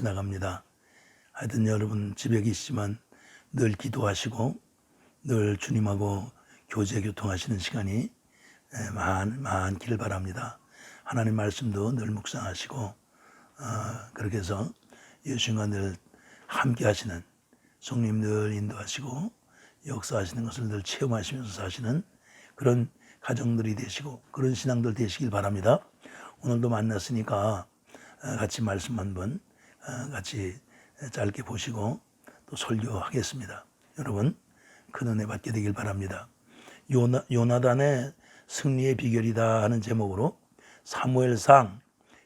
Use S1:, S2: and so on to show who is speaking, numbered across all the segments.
S1: 지나갑니다. 하여튼 여러분 집에 계시지만 늘 기도하시고 늘 주님하고 교제 교통하시는 시간이 많기를 바랍니다. 하나님 말씀도 늘 묵상하시고 그렇게 해서 예수님과 늘 함께 하시는, 성령 늘 인도하시고 역사하시는 것을 늘 체험하시면서 사시는 그런 가정들이 되시고 그런 신앙들 되시길 바랍니다. 오늘도 만났으니까 같이 말씀 한번 같이 짧게 보시고 또 설교하겠습니다. 여러분 큰 은혜 받게 되길 바랍니다. 요나단의 승리의 비결이다 하는 제목으로 사무엘상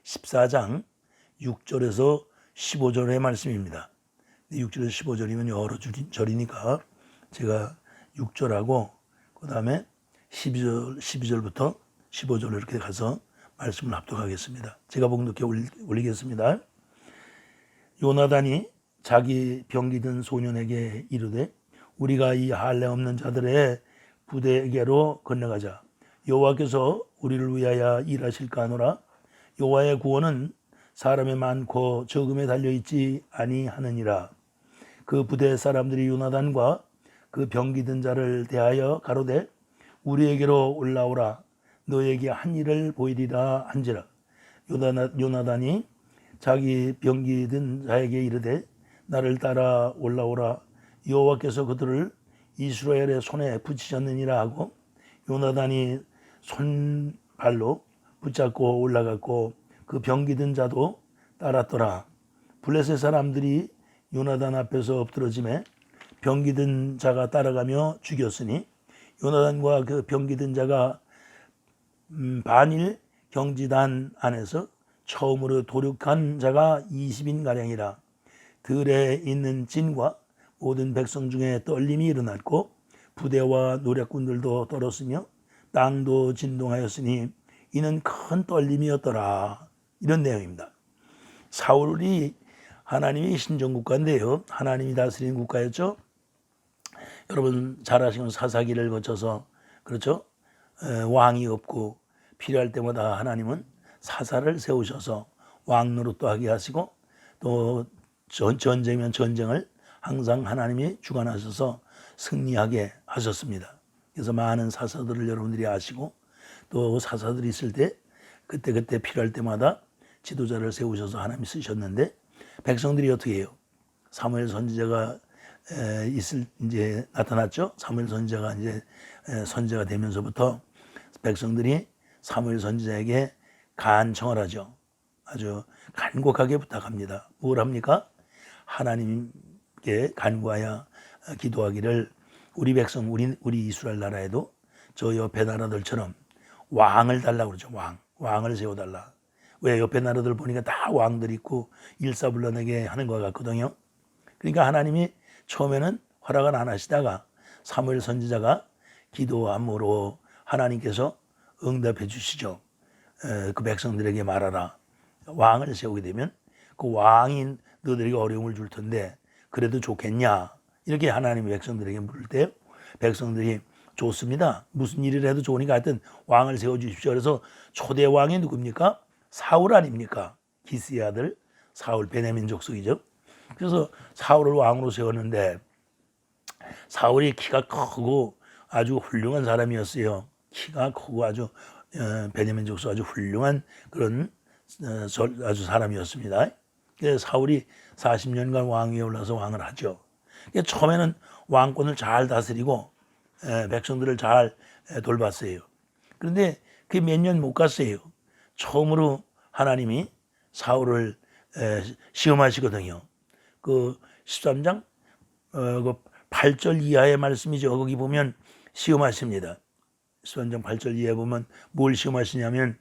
S1: 14장 6절에서 15절의 말씀입니다. 6절에서 15절이면 여러 절이니까 제가 6절하고 그 다음에 12절부터 15절로 이렇게 가서 말씀을 합독하겠습니다. 제가 봉독해 올리겠습니다. 요나단이 자기 병기든 소년에게 이르되 우리가 이 할례 없는 자들의 부대에게로 건너가자. 여호와께서 우리를 위하여 일하실까 하노라. 여호와의 구원은 사람의 많고 적음에 달려있지 아니하느니라. 그 부대 사람들이 요나단과 그 병기든 자를 대하여 가로되 우리에게로 올라오라. 너에게 한 일을 보이리라 한지라. 요나단이 자기 병기든 자에게 이르되 나를 따라 올라오라. 여호와께서 그들을 이스라엘의 손에 붙이셨느니라 하고 요나단이 손발로 붙잡고 올라갔고 그 병기든 자도 따랐더라. 블레셋 사람들이 요나단 앞에서 엎드러짐에 병기든 자가 따라가며 죽였으니 요나단과 그 병기든 자가 반일 경지단 안에서 처음으로 도륙한 자가 20인가량이라. 들에 있는 진과 모든 백성 중에 떨림이 일어났고 부대와 노략군들도 떨었으며 땅도 진동하였으니 이는 큰 떨림이었더라. 이런 내용입니다. 사울이 하나님이 신정국가인데요, 하나님이 다스리는 국가였죠. 여러분 잘 아시는 사사기를 거쳐서 그렇죠, 왕이 없고 필요할 때마다 하나님은 사사를 세우셔서 왕 노릇도 하게 하시고 또 전쟁이면 전쟁을 항상 하나님이 주관하셔서 승리하게 하셨습니다. 그래서 많은 사사들을 여러분들이 아시고 또 사사들이 있을 때 그때 필요할 때마다 지도자를 세우셔서 하나님이 쓰셨는데 백성들이 어떻게 해요? 사무엘 선지자가 이제 나타났죠. 사무엘 선지자가 이제 선지자가 되면서부터 백성들이 사무엘 선지자에게 간청을 하죠. 아주 간곡하게 부탁합니다. 뭘 합니까? 하나님께 간구하여 기도하기를 우리 백성, 우리 이스라엘 나라에도 저 옆에 나라들처럼 왕을 달라고 그러죠. 왕을 세워달라. 왜? 옆에 나라들 보니까 다 왕들 있고 일사불란하게 하는 것 같거든요. 그러니까 하나님이 처음에는 허락을 안 하시다가 사무엘 선지자가 기도함으로 하나님께서 응답해 주시죠. 그 백성들에게 말하라. 왕을 세우게 되면 그 왕인 너들에게 어려움을 줄 텐데 그래도 좋겠냐? 이렇게 하나님이 백성들에게 물을 때 백성들이 좋습니다. 무슨 일을 해도 좋으니까 하여튼 왕을 세워주십시오. 그래서 초대 왕이 누굽니까? 사울 아닙니까? 기스의 아들 사울, 베냐민 족속이죠. 그래서 사울을 왕으로 세웠는데 사울이 키가 크고 아주 훌륭한 사람이었어요. 키가 크고 아주 베냐민 족속 아주 훌륭한 그런 아주 사람이었습니다. 그래서 사울이 40년간 왕위에 올라서 왕을 하죠. 처음에는 왕권을 잘 다스리고 백성들을 잘 돌봤어요. 그런데 그게 몇 년 못 갔어요. 처음으로 하나님이 사울을 시험하시거든요. 그 13장 그 8절 이하의 말씀이죠. 거기 보면 시험하십니다. 13장 8절 이하에 보면 뭘 시험하시냐면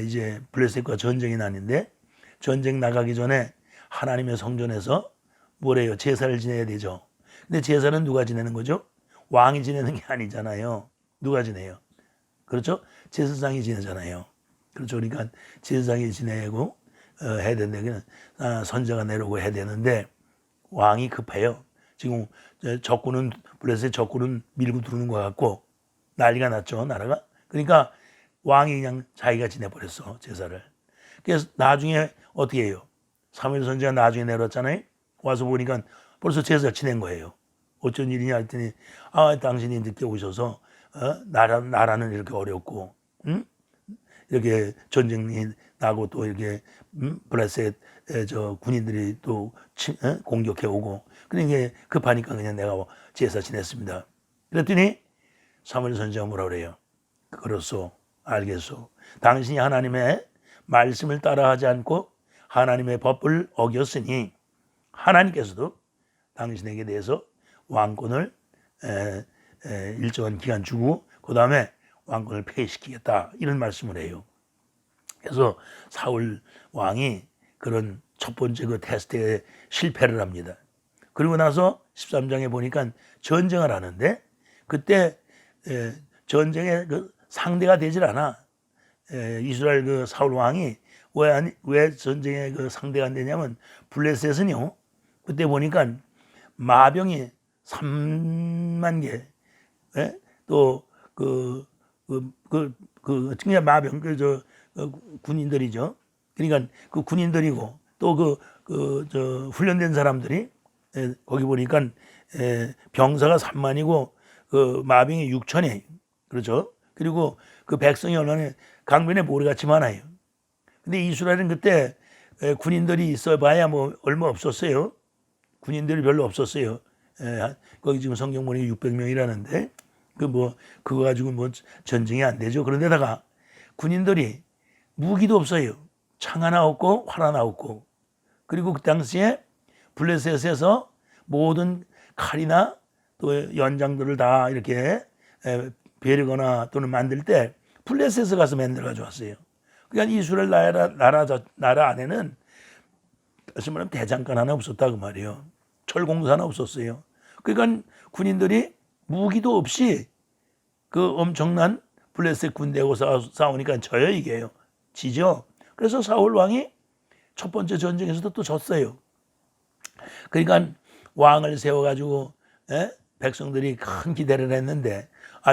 S1: 이제 블레셋과 전쟁이 나는데 전쟁 나가기 전에 하나님의 성전에서 뭐래요? 제사를 지내야 되죠. 근데 제사는 누가 지내는 거죠? 왕이 지내는 게 아니잖아요. 누가 지내요? 그렇죠? 제사장이 지내잖아요. 그렇죠. 그러니까 제사장이 지내고 해야 되는데 선지자가 내려오고 해야 되는데 왕이 급해요. 지금 적군은 블레셋 적군은 밀고 들어오는 것 같고 난리가 났죠, 나라가. 그러니까 왕이 그냥 자기가 지내버렸어, 제사를. 그래서 나중에 어떻게 해요? 사무엘 선지가 나중에 내려왔잖아요. 와서 보니까 벌써 제사 지낸 거예요. 어쩐 일이냐 했더니 당신이 늦게 오셔서 나라는 이렇게 어렵고 이렇게 전쟁이 나고 또 이렇게 블레셋 저 군인들이 또 공격해 오고 그러니까 급하니까 그냥 내가 제사 지냈습니다. 그랬더니 사무엘 선지가 뭐라 그래요? 그렇소, 알겠소. 당신이 하나님의 말씀을 따라하지 않고 하나님의 법을 어겼으니 하나님께서도 당신에게 대해서 왕권을 일정한 기간 주고 그 다음에 왕권을 폐지시키겠다 이런 말씀을 해요. 그래서 사울 왕이 그런 첫 번째 그 테스트에 실패를 합니다. 그리고 나서 13장에 보니까 전쟁을 하는데 그때 전쟁의 그 상대가 되질 않아. 이스라엘 그 사울 왕이 왜 전쟁의 그 상대가 안 되냐면 블레셋은요 그때 보니까 마병이 3만 개, 또 그냥 마병 군인들이죠. 그러니까 그 군인들이고 또 저 훈련된 사람들이 거기 보니까 병사가 3만이고 그 마병이 6천이에요. 그렇죠? 그리고 그 백성이 얼마나 강변에 모래같이 많아요. 근데 이스라엘은 그때 군인들이 있어봐야 뭐 얼마 없었어요. 군인들이 별로 없었어요. 거기 지금 성경 보니 600명이라는데 그거 가지고 뭐 전쟁이 안 되죠. 그런데다가 군인들이 무기도 없어요. 창 하나 없고 활 하나 없고 그리고 그 당시에 블레셋에서 모든 칼이나 또 연장들을 다 이렇게 베르거나 또는 만들 때 블레셋에 가서 만들어 가져왔어요. 그러니까 이스라엘 나라 안에는 다시 말하면 대장간 하나 없었다 그 말이에요. 철공사 하나 없었어요. 그러니까 군인들이 무기도 없이 그 엄청난 블레셋 군대하고 싸우니까 져요 이게요. 지죠. 그래서 사울 왕이 첫 번째 전쟁에서도 또 졌어요. 그러니까 왕을 세워가지고 백성들이 큰 기대를 했는데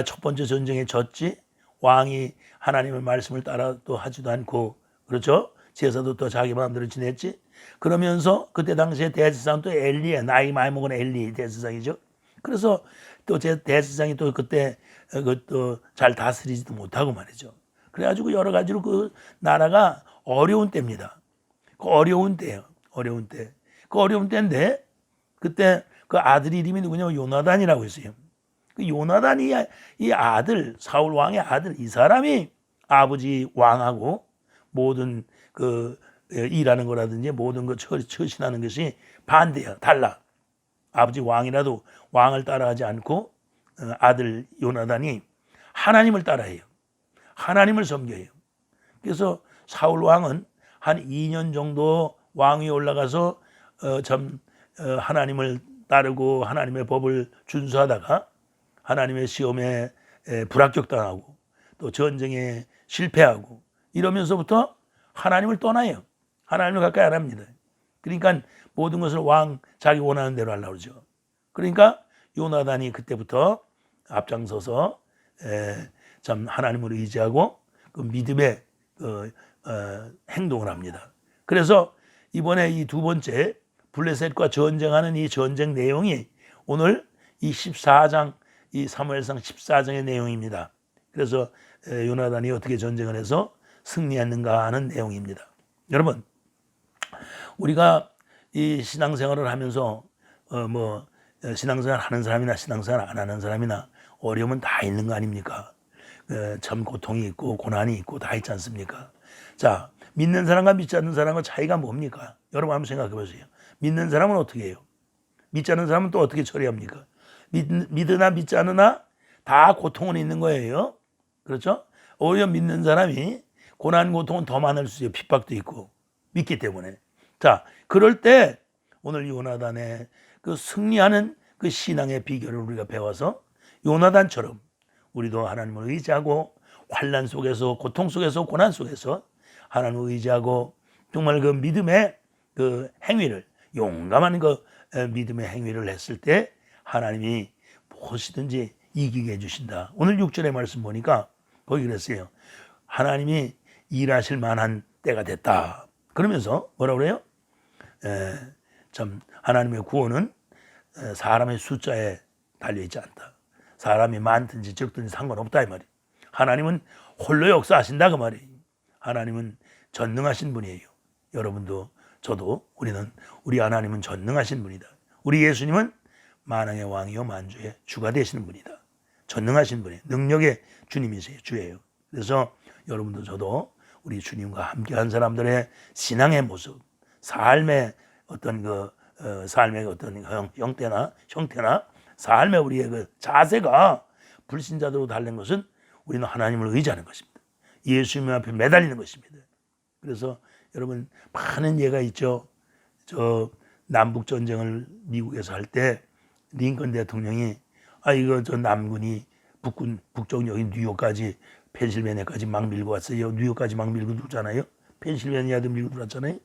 S1: 첫 번째 전쟁에 졌지 왕이 하나님의 말씀을 따라 또 하지도 않고 그렇죠? 제사도 또 자기 마음대로 지냈지. 그러면서 그때 당시에 대제사장 또 엘리에 나이 많이 먹은 엘리 대제사장이죠. 그래서 또 제 대제사장이 또 그때 그것도 잘 다스리지도 못하고 말이죠. 그래가지고 여러 가지로 그 나라가 어려운 때입니다. 그 어려운 때예요. 어려운 때. 그 어려운 때인데 그때 그 아들 이름이 누구냐면 요나단이라고 있어요. 그 요나단이 이 아들 사울 왕의 아들 이 사람이 아버지 왕하고 모든 그 일하는 거라든지 모든 거 처신하는 것이 반대야. 달라. 아버지 왕이라도 왕을 따라하지 않고 아들 요나단이 하나님을 따라해요. 하나님을 섬겨요. 그래서 사울 왕은 한 2년 정도 왕위에 올라가서 하나님을 따르고 하나님의 법을 준수하다가 하나님의 시험에 불합격당하고 또 전쟁에 실패하고 이러면서부터 하나님을 떠나요. 하나님을 가까이 안 합니다. 그러니까 모든 것을 자기 원하는 대로 하려고 그러죠. 그러니까 요나단이 그때부터 앞장서서 참 하나님을 의지하고 그 믿음의 행동을 합니다. 그래서 이번에 이 두 번째 블레셋과 전쟁하는 이 전쟁 내용이 오늘 이 14장 이 사무엘상 14장의 내용입니다. 그래서 요나단이 어떻게 전쟁을 해서 승리했는가 하는 내용입니다. 여러분 우리가 이 신앙생활을 하면서 신앙생활 하는 사람이나 신앙생활 안 하는 사람이나 어려움은 다 있는 거 아닙니까? 참 고통이 있고 고난이 있고 다 있지 않습니까? 자, 믿는 사람과 믿지 않는 사람과 차이가 뭡니까? 여러분 한번 생각해 보세요. 믿는 사람은 어떻게 해요? 믿지 않는 사람은 또 어떻게 처리합니까? 믿으나 믿지 않으나 다 고통은 있는 거예요. 그렇죠? 오히려 믿는 사람이 고난 고통은 더 많을 수 있어요. 핍박도 있고 믿기 때문에. 자, 그럴 때 오늘 요나단의 그 승리하는 그 신앙의 비결을 우리가 배워서 요나단처럼 우리도 하나님을 의지하고 환난 속에서 고통 속에서 고난 속에서 하나님을 의지하고 정말 그 믿음의 그 행위를 용감한 그 믿음의 행위를 했을 때 하나님이 무엇이든지 이기게 해주신다. 오늘 6절의 말씀 보니까 거기 그랬어요. 하나님이 일하실 만한 때가 됐다. 그러면서 뭐라고 그래요? 참 하나님의 구원은 사람의 숫자에 달려있지 않다. 사람이 많든지 적든지 상관없다 이 말이에요. 하나님은 홀로 역사하신다 그 말이에요. 하나님은 전능하신 분이에요. 여러분도 저도 우리 하나님은 전능하신 분이다. 우리 예수님은 만왕의 왕이요 만주의 주가 되시는 분이다. 전능하신 분이에요. 능력의 주님이세요. 주예요. 그래서 여러분도 저도 우리 주님과 함께한 사람들의 신앙의 모습, 삶의 어떤 삶의 어떤 형태나 삶의 우리의 그 자세가 불신자들로 다른 것은 우리는 하나님을 의지하는 것입니다. 예수님 앞에 매달리는 것입니다. 그래서 여러분 많은 예가 있죠. 저 남북 전쟁을 미국에서 할 때 링컨 대통령이 이거 저 남군이 북쪽 여기 뉴욕까지 펜실베니아까지 막 밀고 왔어요. 뉴욕까지 막 밀고 들어왔잖아요. 펜실베니아도 밀고 들어왔잖아요.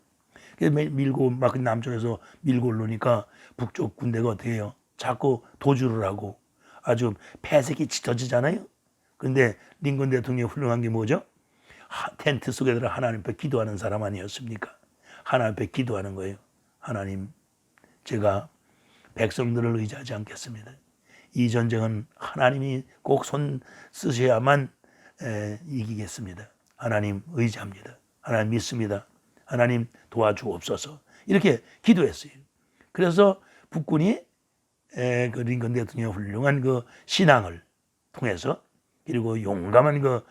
S1: 그래서 밀고 막 남쪽에서 밀고 올라오니까 북쪽 군대가 어떻게 해요? 자꾸 도주를 하고 아주 폐색이 짙어지잖아요. 그런데 링컨 대통령이 훌륭한 게 뭐죠? 텐트 속에 들어 하나님 앞에 기도하는 사람 아니었습니까? 하나님 앞에 기도하는 거예요. 하나님, 제가 백성들을 의지하지 않겠습니다. 이 전쟁은 하나님이 꼭 손 쓰셔야만 이기겠습니다. 하나님 의지합니다. 하나님 믿습니다. 하나님 도와주옵소서. 이렇게 기도했어요. 그래서 북군이 그 링컨 대통령의 훌륭한 그 신앙을 통해서 그리고 용감한 그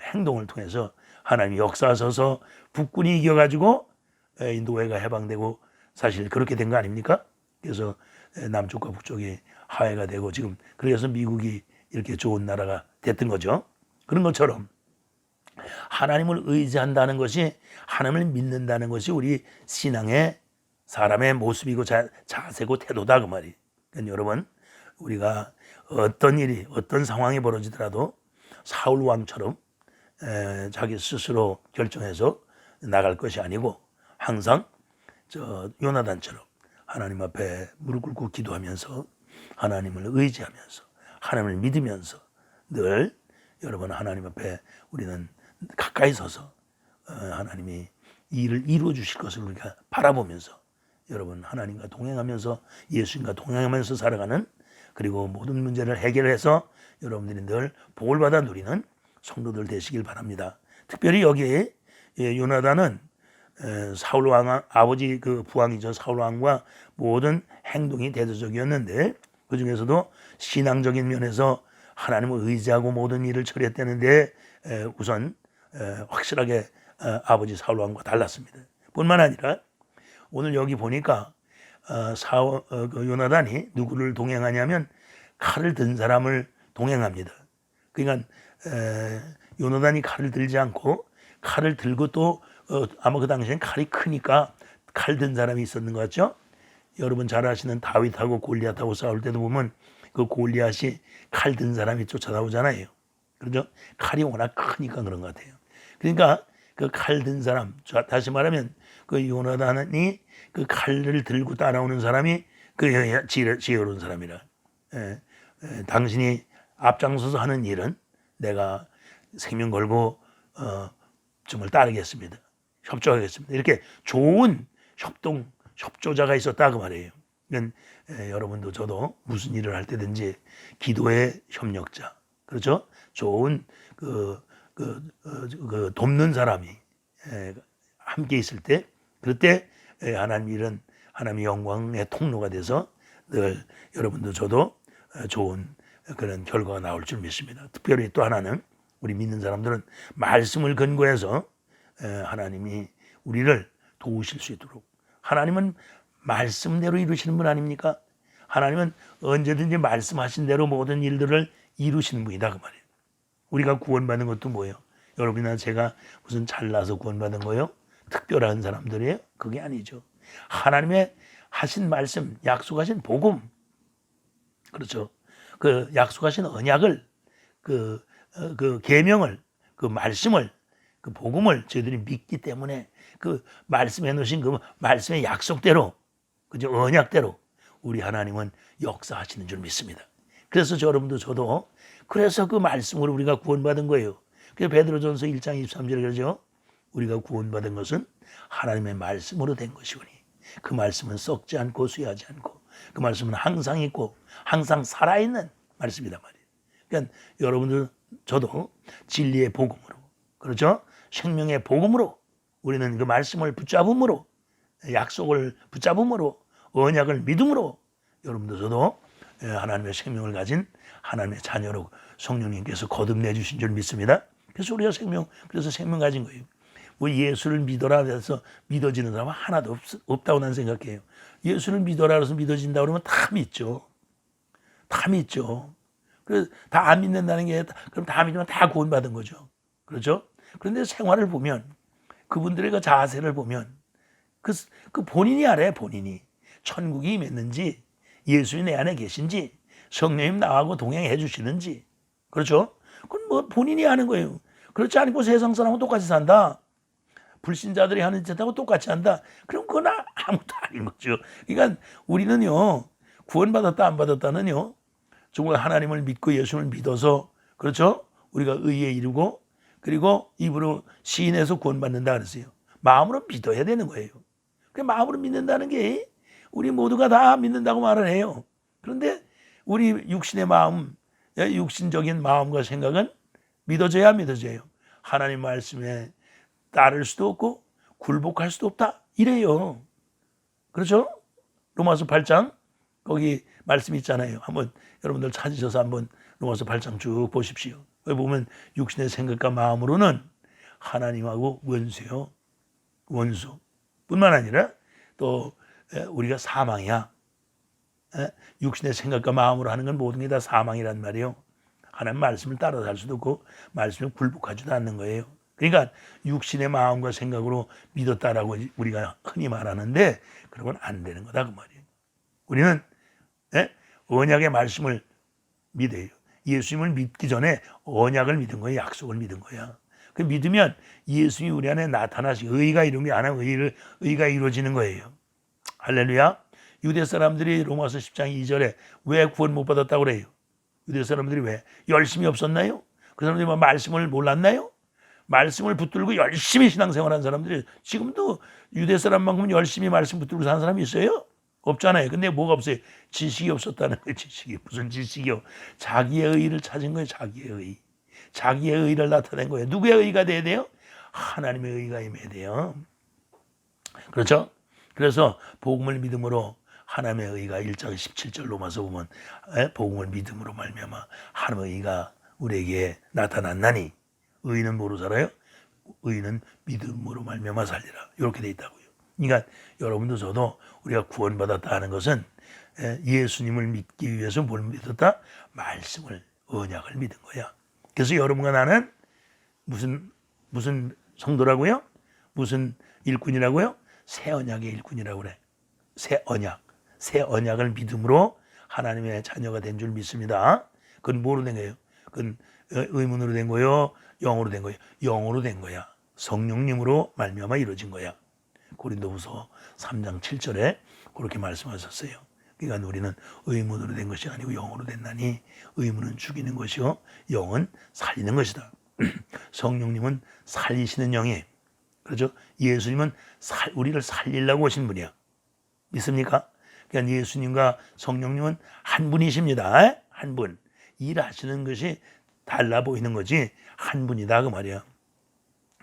S1: 행동을 통해서 하나님이 역사하셔서 북군이 이겨가지고 노예가 해방되고 사실 그렇게 된 거 아닙니까? 그래서 남쪽과 북쪽이 화해가 되고 지금 그래서 미국이 이렇게 좋은 나라가 됐던 거죠. 그런 것처럼 하나님을 의지한다는 것이 하나님을 믿는다는 것이 우리 신앙의 사람의 모습이고 자세고 태도다 그 말이. 그러니까 여러분 우리가 어떤 일이 어떤 상황이 벌어지더라도 사울 왕처럼 자기 스스로 결정해서 나갈 것이 아니고 항상 저 요나단처럼 하나님 앞에 무릎 꿇고 기도하면서 하나님을 의지하면서 하나님을 믿으면서 늘 여러분 하나님 앞에 우리는 가까이 서서 하나님이 이 일을 이루어 주실 것을 우리가 바라보면서 여러분 하나님과 동행하면서 예수님과 동행하면서 살아가는 그리고 모든 문제를 해결해서 여러분들이 늘 복을 받아 누리는 성도들 되시길 바랍니다. 특별히 여기에 요나단은 사울 왕 아버지 그 부왕이죠. 사울 왕과 모든 행동이 대조적이었는데 그 중에서도 신앙적인 면에서 하나님을 의지하고 모든 일을 처리했다는데 우선 확실하게 아버지 사울 왕과 달랐습니다. 뿐만 아니라 오늘 여기 보니까 요나단이 누구를 동행하냐면 칼을 든 사람을 동행합니다. 그러니까 요나단이 칼을 들지 않고 칼을 들고 또 아마 그 당시엔 칼이 크니까 칼 든 사람이 있었는 것 같죠? 여러분 잘 아시는 다윗하고 골리앗하고 싸울 때도 보면 그 골리앗이 칼 든 사람이 쫓아나오잖아요. 그렇죠? 칼이 워낙 크니까 그런 것 같아요. 그러니까 그 칼 든 사람, 다시 말하면 그 요나단이 그 칼을 들고 따라오는 사람이 그 지혜로운 사람이라. 당신이 앞장서서 하는 일은 내가 생명 걸고 정말 따르겠습니다. 협조하겠습니다. 이렇게 좋은 협조자가 있었다 그 말이에요. 그러니까 여러분도 저도 무슨 일을 할 때든지 기도의 협력자, 그렇죠? 좋은 돕는 사람이 함께 있을 때, 그럴 때 하나님 일은 하나님의 영광의 통로가 돼서 늘 여러분도 저도 좋은 그런 결과가 나올 줄 믿습니다. 특별히 또 하나는 우리 믿는 사람들은 말씀을 근거해서 하나님이 우리를 도우실 수 있도록, 하나님은 말씀대로 이루시는 분 아닙니까? 하나님은 언제든지 말씀하신 대로 모든 일들을 이루시는 분이다 그 말이에요. 우리가 구원받는 것도 뭐예요? 여러분이나 제가 무슨 잘나서 구원받은 거예요? 특별한 사람들이에요? 그게 아니죠. 하나님의 하신 말씀, 약속하신 복음, 그렇죠? 그 약속하신 언약을, 그 계명을, 그 말씀을, 그 복음을 저희들이 믿기 때문에 그 말씀해 놓으신 그 말씀의 약속대로, 그죠? 언약대로 우리 하나님은 역사하시는 줄 믿습니다. 그래서 여러분도 저도 그래서 그 말씀으로 우리가 구원받은 거예요. 그래서 베드로전서 1장 23절에 그러죠. 우리가 구원받은 것은 하나님의 말씀으로 된 것이오니 그 말씀은 썩지 않고 쇠하지 않고 그 말씀은 항상 있고 항상 살아있는 말씀이란 말이에요. 그러니까 여러분들 저도 진리의 복음으로 그렇죠? 생명의 복음으로 우리는 그 말씀을 붙잡음으로 약속을 붙잡음으로 언약을 믿음으로 여러분들 저도 하나님의 생명을 가진 하나님의 자녀로 성령님께서 거듭내 주신 줄 믿습니다. 그래서 우리가 그래서 생명 가진 거예요. 뭐 예수를 믿어라 해서 믿어지는 사람은 하나도 없다고 난 생각해요. 예수를 믿어라 해서 믿어진다 그러면 다 믿죠. 다 믿죠. 그래서 다 안 믿는다는 게 그럼 다 믿으면 다 구원받은 거죠. 그렇죠? 그런데 생활을 보면 그분들의 그 자세를 보면 그 본인이 알아요. 본인이 천국이 임했는지 예수님 내 안에 계신지 성령님 나하고 동행해 주시는지 그렇죠? 그건 뭐 본인이 아는 거예요. 그렇지 않고 세상 사람하고 똑같이 산다. 불신자들이 하는 짓하고 똑같이 한다. 그럼 그건 아무것도 아닌 거죠. 그러니까 우리는요 구원받았다 안 받았다는요 정말 하나님을 믿고 예수를 믿어서 그렇죠? 우리가 의에 이르고 그리고 입으로 시인해서 구원받는다 그랬어요. 마음으로 믿어야 되는 거예요. 그 마음으로 믿는다는 게 우리 모두가 다 믿는다고 말을 해요. 그런데 우리 육신의 마음, 육신적인 마음과 생각은 믿어져야 믿어져요. 하나님 말씀에 따를 수도 없고 굴복할 수도 없다. 이래요. 그렇죠? 로마서 8장 거기 말씀 있잖아요. 한번 여러분들 찾으셔서 한번 로마서 8장 쭉 보십시오. 거기 보면 육신의 생각과 마음으로는 하나님하고 원수요. 원수. 뿐만 아니라 또 우리가 사망이야. 육신의 생각과 마음으로 하는 건 모든 게 다 사망이란 말이에요. 하나님 말씀을 따라 살 수도 없고 말씀을 굴복하지도 않는 거예요. 그러니까 육신의 마음과 생각으로 믿었다라고 우리가 흔히 말하는데 그러면 안 되는 거다 그 말이에요. 우리는 언약의 말씀을 믿어요. 예수님을 믿기 전에 언약을 믿은 거예요. 약속을 믿은 거야. 그 믿으면 예수님이 우리 안에 나타나시 의가 이룬 게 아니라 의가 이루어지는 거예요. 할렐루야. 유대 사람들이 로마서 10장 2절에 왜 구원 못 받았다고 그래요? 유대 사람들이 왜? 열심이 없었나요? 그 사람들이 뭐 말씀을 몰랐나요? 말씀을 붙들고 열심히 신앙생활한 사람들이 지금도 유대 사람만큼 열심히 말씀 붙들고 사는 사람이 있어요? 없잖아요. 근데 뭐가 없어요? 지식이 없었다는 거예요. 지식이. 무슨 지식이요? 자기의 의를 찾은 거예요. 자기의 의. 자기의 의를 나타낸 거예요. 누구의 의가 돼야 돼요? 하나님의 의가 임해야 돼요. 그렇죠? 그래서 복음을 믿음으로 하나님의 의가 1장 17절 로마서 보면 복음을 믿음으로 말미암아 하나님의 의가 우리에게 나타났나니 의는 뭐로 살아요? 의는 믿음으로 말미암아 살리라. 이렇게 돼 있다고요. 그러니까 여러분도 저도 우리가 구원받았다 하는 것은 예수님을 믿기 위해서 뭘 믿었다? 말씀을 언약을 믿은 거야. 그래서 여러분과 나는 무슨 성도라고요? 무슨 일꾼이라고요? 새 언약의 일꾼이라고 그래. 새 언약을 믿음으로 하나님의 자녀가 된 줄 믿습니다. 그건 뭐로 된 거예요? 그건 의문으로 된 거요? 영으로 된 거예요? 영으로 된 거야. 성령님으로 말미암아 이루어진 거야. 고린도후서 3장 7절에 그렇게 말씀하셨어요. 그러니까 우리는 의문으로 된 것이 아니고 영으로 됐나니 의문은 죽이는 것이요 영은 살리는 것이다. 성령님은 살리시는 영이에요. 그렇죠? 예수님은 우리를 살리려고 오신 분이야. 믿습니까? 그러니까 예수님과 성령님은 한 분이십니다. 한 분. 일하시는 것이 달라 보이는 거지 한 분이다 그 말이야.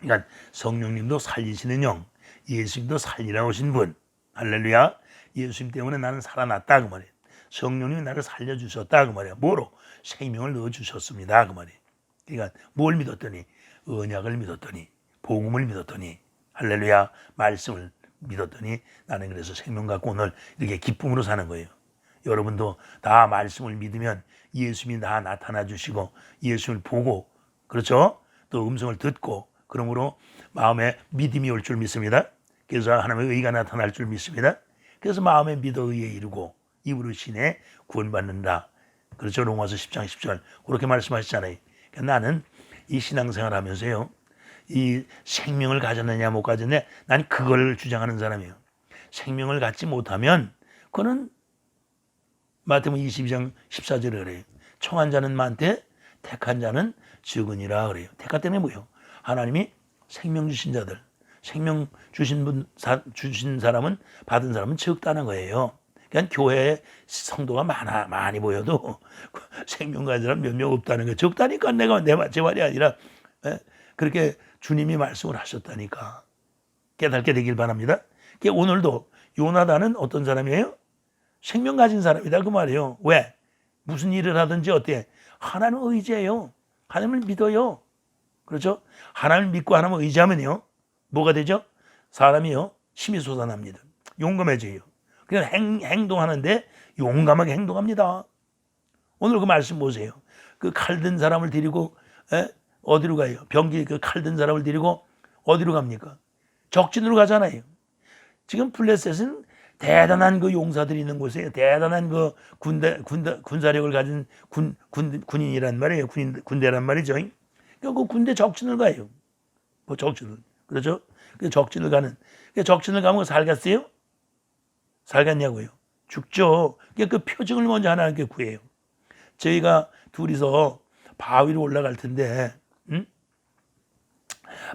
S1: 그러니까 성령님도 살리시는 영, 예수님도 살리러 오신 분. 할렐루야. 예수님 때문에 나는 살아났다 그 말이에요. 성령님이 나를 살려주셨다 그 말이에요. 뭐로? 생명을 넣어주셨습니다 그 말이에요. 그러니까 뭘 믿었더니 언약을 믿었더니 복음을 믿었더니 할렐루야 말씀을 믿었더니 나는 그래서 생명 갖고 오늘 이렇게 기쁨으로 사는 거예요. 여러분도 다 말씀을 믿으면 예수님이 다 나타나 주시고 예수를 보고 그렇죠? 또 음성을 듣고 그러므로 마음에 믿음이 올 줄 믿습니다. 그래서 하나님의 의가 나타날 줄 믿습니다. 그래서 마음에 믿어 의에 이르고 입으로 신에 구원받는다. 그렇죠? 로마서 10장 10절 그렇게 말씀하시잖아요. 그러니까 나는 이 신앙생활 하면서요. 이 생명을 가졌느냐 못 가졌느냐 난 그걸 주장하는 사람이에요. 생명을 갖지 못하면 그거는 마태복음 22장 14절에 그래요. 청한 자는 많되 택한 자는 적으니라 그래요. 택한 때문에 뭐예요? 하나님이 생명 주신 자들 생명 주신 사람은 받은 사람은 적다는 거예요. 그냥 교회에 성도가 많이 보여도 생명 가진 사람 몇 명 없다는 거 적다니까 제 말이 아니라 그렇게 주님이 말씀을 하셨다니까 깨닫게 되길 바랍니다. 오늘도 요나단은 어떤 사람이에요? 생명 가진 사람이다 그 말이에요. 왜? 무슨 일을 하든지 어때? 하나님을 의지해요. 하나님을 믿어요. 그렇죠? 하나님을 믿고 하나님을 의지하면요. 뭐가 되죠? 사람이요. 힘이 솟아납니다. 용감해져요. 그냥 행동하는데 용감하게 행동합니다. 오늘 그 말씀 보세요. 그 칼 든 사람을 데리고 어디로 가요? 병기 그 칼 든 사람을 데리고 어디로 갑니까? 적진으로 가잖아요. 지금 블레셋은 대단한 그 용사들이 있는 곳이에요. 대단한 그 군사력을 가진 군인이란 말이에요. 군대란 말이죠. 그러니까 그 군대 적진을 가요. 그 적진을. 그렇죠? 그 적진을 가는. 그 적진을 가면 살겠어요? 살겠냐고요? 죽죠. 그 표징을 먼저 하나님께 구해요. 저희가 둘이서 바위로 올라갈 텐데,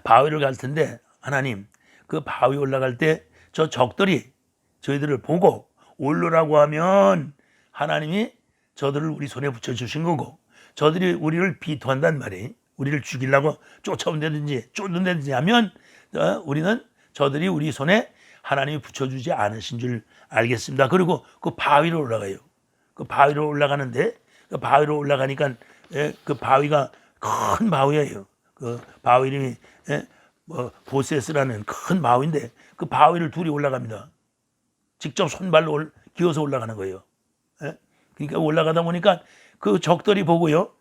S1: 바위를 갈 텐데, 하나님, 그 바위 올라갈 때 저 적들이 저희들을 보고 올라라고 하면 하나님이 저들을 우리 손에 붙여주신 거고, 저들이 우리를 비토한단 말이에요. 우리를 죽이려고 쫓아온다든지 쫓는다든지 하면 우리는 저들이 우리 손에 하나님이 붙여주지 않으신 줄 알겠습니다. 그리고 그 바위로 올라가요. 그 바위로 올라가는데 그 바위로 올라가니까 그 바위가 큰 바위예요. 그 바위 이름이 보세스라는 큰 바위인데 그 바위를 둘이 올라갑니다. 직접 손발로 기어서 올라가는 거예요. 그러니까 올라가다 보니까 그 적들이 보고요.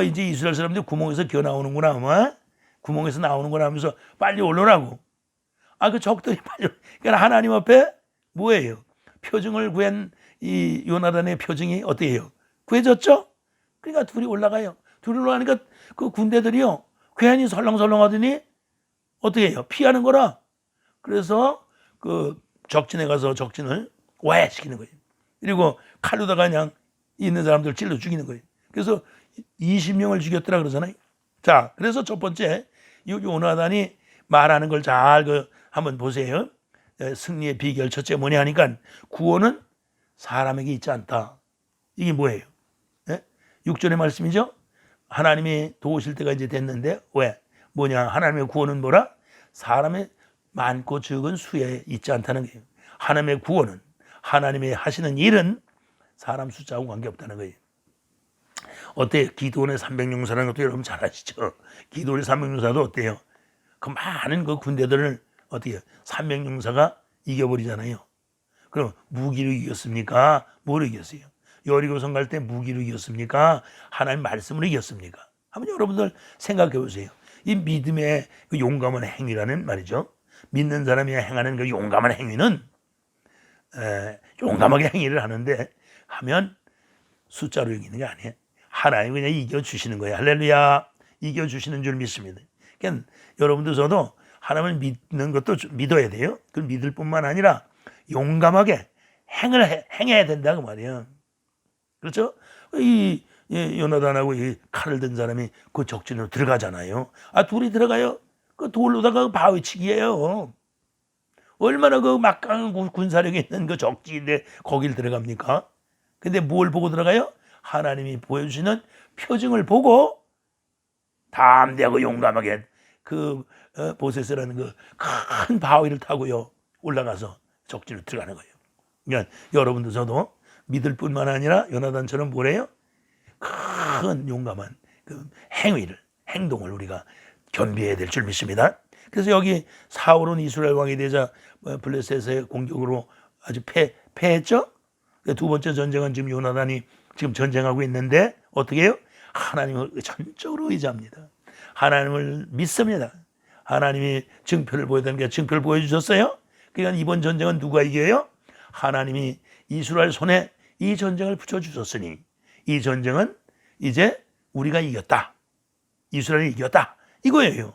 S1: 이제 이스라엘 사람들이 구멍에서 기어 나오는구나. 구멍에서 나오는구나 하면서 빨리 올라오라고. 그 적들이 빨리. 그러니까 하나님 앞에 뭐예요? 표징을 구한 이 요나단의 표징이 어때요? 구해졌죠? 그러니까 둘이 올라가요. 둘이 올라가니까 그 군대들이요. 괜히 설렁설렁하더니 어떻게 해요? 피하는 거라. 그래서 그 적진에 가서 적진을 와해시키는 거예요. 그리고 칼로다가 그냥 있는 사람들 찔러 죽이는 거예요. 그래서 20명을 죽였더라 그러잖아요. 자, 그래서 첫 번째 요나단이 말하는 걸 잘 한번 보세요. 승리의 비결 첫째 뭐냐 하니까 구원은 사람에게 있지 않다. 이게 뭐예요? 6절의 말씀이죠. 하나님이 도우실 때가 이제 됐는데 왜? 뭐냐? 하나님의 구원은 뭐라? 사람의 많고 적은 수에 있지 않다는 거예요. 하나님의 구원은 하나님의 하시는 일은 사람 숫자하고 관계없다는 거예요. 어때요? 기도원의 300용사라는 것도 여러분 잘 아시죠? 기도원의 300용사도 어때요? 그 많은 그 군대들을 어떻게 300용사가 이겨버리잖아요. 그럼 무기로 이겼습니까? 뭐로 이겼어요? 여리고성 갈 때 무기로 이겼습니까? 하나님 말씀으로 이겼습니까? 한번 여러분들 생각해 보세요. 이 믿음의 그 용감한 행위라는 말이죠. 믿는 사람이 행하는 그 용감한 행위는 용감하게 행위를 하면 숫자로 이기는 게 아니에요. 하나님 그냥 이겨주시는 거예요. 할렐루야. 이겨주시는 줄 믿습니다. 그러니까 여러분들 저도 하나님을 믿는 것도 믿어야 돼요. 그 믿을 뿐만 아니라 용감하게 행해야 된다고 말이에요. 그렇죠? 이 요나단하고 이 칼을 든 사람이 그 적진으로 들어가잖아요. 둘이 들어가요. 그 돌로다가 바위치기예요. 얼마나 그 막강한 군사력이 있는 그 적지인데 거길 들어갑니까? 근데 뭘 보고 들어가요? 하나님이 보여주시는 표징을 보고 담대하고 용감하게 그 보세스라는 그 큰 바위를 타고요 올라가서 적진으로 들어가는 거예요. 그러니까 여러분도 저도 믿을 뿐만 아니라 요나단처럼 뭐래요? 큰 용감한 그 행동을 우리가 겸비해야 될 줄 믿습니다. 그래서 여기 사울은 이스라엘 왕이 되자 블레셋의 공격으로 아주 패했죠. 두 번째 전쟁은 지금 요나단이 지금 전쟁하고 있는데 어떻게 해요? 하나님을 전적으로 의지합니다. 하나님을 믿습니다. 하나님이 증표를 보여드리는 게 증표를 보여주셨어요. 그러니까 이번 전쟁은 누가 이겨요? 하나님이 이스라엘 손에 이 전쟁을 붙여주셨으니 이 전쟁은 이제 우리가 이겼다. 이스라엘이 이겼다. 이거예요.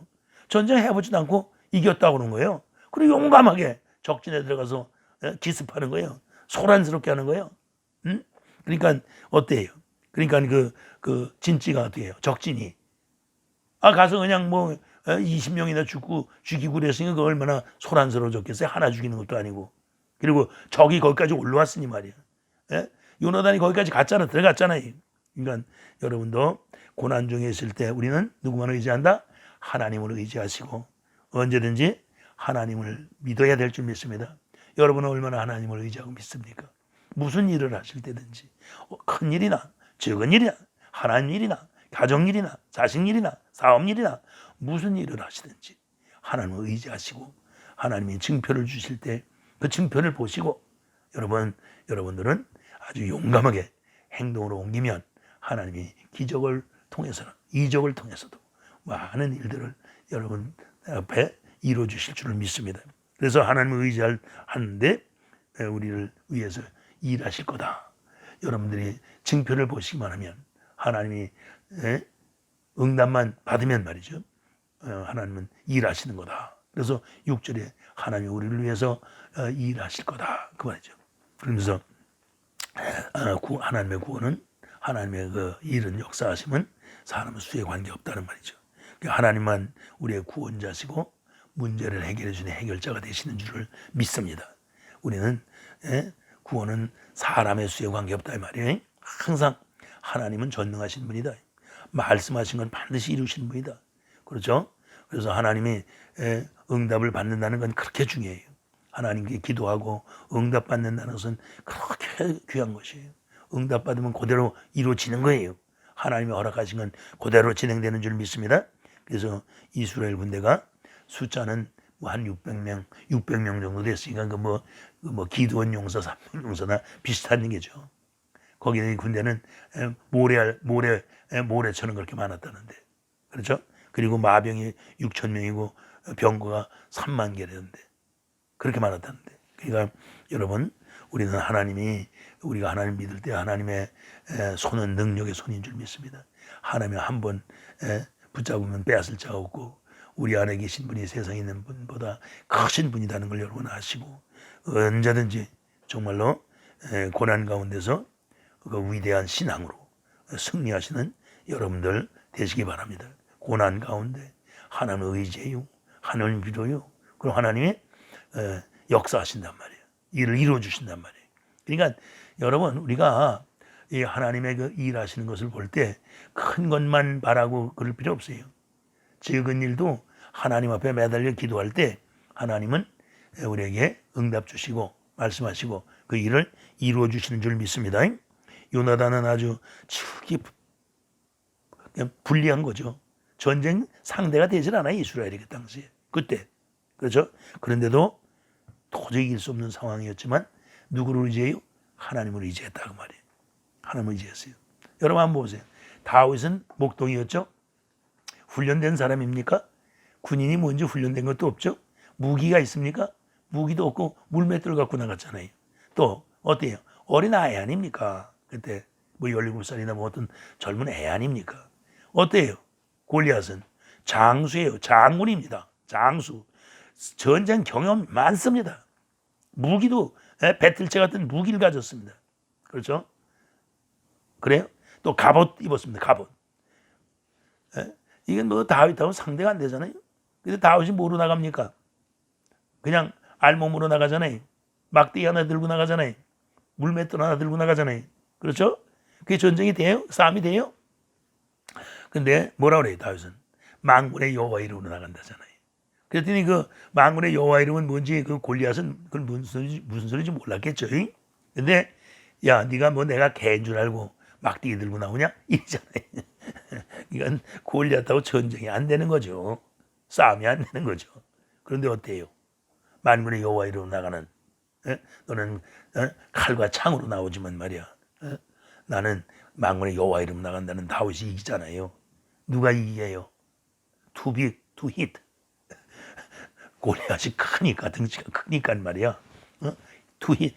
S1: 전쟁 해보지도 않고 이겼다고 그러는 거예요. 그리고 용감하게 적진에 들어가서 기습하는 거예요. 소란스럽게 하는 거예요. 그러니까 어때요? 그러니까 그 진지가 어때요? 적진이 가서 그냥 20명이나 죽이고 그랬으니까 그 얼마나 소란스러워졌겠어요. 하나 죽이는 것도 아니고. 그리고 적이 거기까지 올라왔으니 말이야. 예? 요나단이 거기까지 갔잖아. 들어갔잖아요. 그러니까 여러분도 고난 중에 있을 때 우리는 누구만 의지한다? 하나님을 의지하시고 언제든지 하나님을 믿어야 될 줄 믿습니다. 여러분은 얼마나 하나님을 의지하고 믿습니까? 무슨 일을 하실 때든지 큰 일이나 적은 일이나 하나님 일이나 가정 일이나 자식 일이나 사업 일이나 무슨 일을 하시든지 하나님을 의지하시고 하나님이 증표를 주실 때 그 증표를 보시고 여러분들은 아주 용감하게 행동으로 옮기면 하나님이 기적을 통해서는 이적을 통해서도 많은 일들을 여러분 앞에 이루어 주실 줄을 믿습니다. 그래서 하나님을 의지하는데 우리를 위해서 일하실 거다. 여러분들이 증표를 보시기만 하면 하나님이 응답만 받으면 말이죠. 하나님은 일하시는 거다. 그래서 6절에 하나님이 우리를 위해서 일하실 거다. 그 말이죠. 그러면서 하나님의 구원은 하나님의 그 일은 역사하심은 사람은 수에 관계없다는 말이죠. 하나님만 우리의 구원자시고 문제를 해결해 주는 해결자가 되시는 줄을 믿습니다. 우리는 구원은 사람의 수에 관계없다 이 말이에요. 항상 하나님은 전능하신 분이다. 말씀하신 건 반드시 이루시는 분이다. 그렇죠? 그래서 하나님이 응답을 받는다는 건 그렇게 중요해요. 하나님께 기도하고 응답받는다는 것은 그렇게 귀한 것이에요. 응답받으면 그대로 이루어지는 거예요. 하나님이 허락하신 건 그대로 진행되는 줄 믿습니다. 그래서 이스라엘 군대가 숫자는 한 600명 정도 됐으니까 기드온 용사, 300 용사나 비슷한 얘기죠. 거기 군대는 모래처럼 그렇게 많았다는데, 그렇죠? 그리고 마병이 6천 명이고 병거가 3만 개라는데 그렇게 많았다는데. 그러니까 여러분 우리는 우리가 하나님 믿을 때 하나님의 손은 능력의 손인 줄 믿습니다. 하나님이 한번 붙잡으면 빼앗을 자가 없고 우리 안에 계신 분이 세상에 있는 분보다 크신 분이라는 걸 여러분 아시고 언제든지 정말로 고난 가운데서 그 위대한 신앙으로 승리하시는 여러분들 되시기 바랍니다. 고난 가운데 하나님을 의지해요. 하나님을 믿어요. 그럼 하나님이 역사하신단 말이에요. 일을 이루어주신단 말이에요. 그러니까 여러분 우리가 이 하나님의 그 일하시는 것을 볼 때 큰 것만 바라고 그럴 필요 없어요. 적은 일도 하나님 앞에 매달려 기도할 때 하나님은 우리에게 응답 주시고 말씀하시고 그 일을 이루어 주시는 줄 믿습니다. 요나단은 아주 불리한 거죠. 전쟁 상대가 되질 않아요. 이스라엘이 그 당시에. 그때. 그렇죠? 그런데도 도저히 이길 수 없는 상황이었지만 누구를 의지해요? 하나님을 의지했다고 말이에요. 하나님을 의지했어요. 여러분 한번 보세요. 다윗은 목동이었죠? 훈련된 사람입니까? 군인이 뭔지 훈련된 것도 없죠? 무기가 있습니까? 무기도 없고 물맷돌 갖고 나갔잖아요. 또 어때요? 어린 아이 아닙니까? 그때 17살이나 어떤 젊은 애 아닙니까? 어때요? 골리앗은 장수예요. 장군입니다. 장수. 전쟁 경험 많습니다. 무기도 배틀체 같은 무기를 가졌습니다. 그렇죠? 그래요? 또 갑옷 입었습니다. 갑옷. 이건 다윗하고 상대가 안 되잖아요. 근데 다윗이 뭐로 나갑니까? 그냥 알몸으로 나가잖아요. 막대기 하나 들고 나가잖아요. 물맷돌 하나 들고 나가잖아요. 그렇죠? 그게 전쟁이 돼요? 싸움이 돼요? 근데 뭐라 그래요, 다윗은? 만군의 여호와 이름으로 나간다잖아요. 그랬더니 그 만군의 여호와 이름은 뭔지 그 골리앗은 그걸 무슨 소리인지 몰랐겠죠. 근데 야, 네가 내가 개인 줄 알고 막대기 들고 나오냐? 이잖아요. 이건 골리앗하고 전쟁이 안 되는 거죠. 싸움이 안 되는 거죠. 그런데 어때요? 만군의 여호와 이름으로 나가는 너는 칼과 창으로 나오지만 말이야. 나는 만군의 여호와 이름으로 나간다는 다윗이 이기잖아요. 누가 이기게요? Too big, to hit. 골리앗이 크니까 등치가 크니까 말이야. To hit,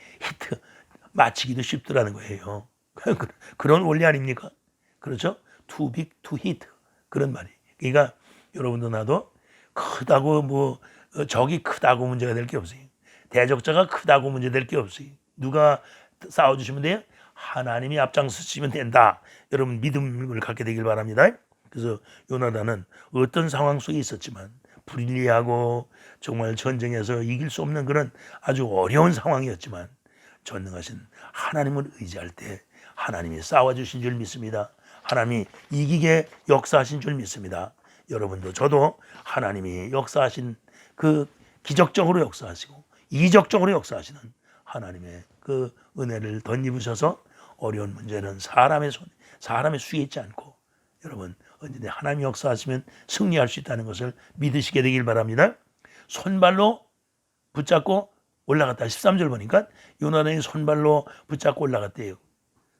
S1: 맞히기도 쉽더라는 거예요. 그런 원리 아닙니까? 그렇죠? Too big, to hit. 그런 말이. 그러니까 여러분도 나도 크다고 적이 크다고 문제가 될 게 없어요. 대적자가 크다고 문제 될 게 없어요. 누가 싸워주시면 돼요? 하나님이 앞장서시면 된다. 여러분 믿음을 갖게 되길 바랍니다. 그래서 요나단은 어떤 상황 속에 있었지만 불리하고 정말 전쟁에서 이길 수 없는 그런 아주 어려운 상황이었지만 전능하신 하나님을 의지할 때 하나님이 싸워주신 줄 믿습니다. 하나님이 이기게 역사하신 줄 믿습니다. 여러분도 저도 하나님이 역사하신 그 기적적으로 역사하시고 이적적으로 역사하시는 하나님의 그 은혜를 덧입으셔서 어려운 문제는 사람의 수에 있지 않고 여러분 언제든 하나님이 역사하시면 승리할 수 있다는 것을 믿으시게 되길 바랍니다. 손발로 붙잡고 올라갔다. 13절 보니까 요나단이 손발로 붙잡고 올라갔대요.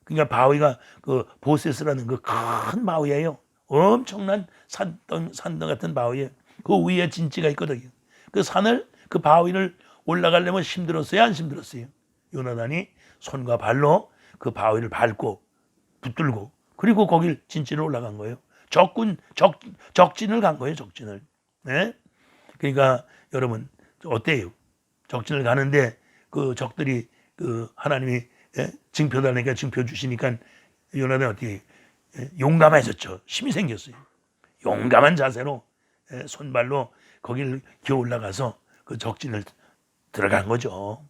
S1: 그러니까 바위가 그 보세스라는 그 큰 바위예요. 엄청난 산덩 같은 바위에 그 위에 진지가 있거든요. 그 산을 그 바위를 올라가려면 힘들었어요, 안 힘들었어요? 요나단이 손과 발로 그 바위를 밟고 붙들고 그리고 거길 진진을 올라간 거예요. 적진을 간 거예요, 적진을. 네? 그러니까 여러분 어때요? 적진을 가는데 그 적들이 그 하나님이 징표 달라니까 징표 주시니까 요나단이 어떻게 용감해졌죠. 힘이 생겼어요. 용감한 자세로 손발로 거기를 기어 올라가서 그 적진을 들어간 거죠.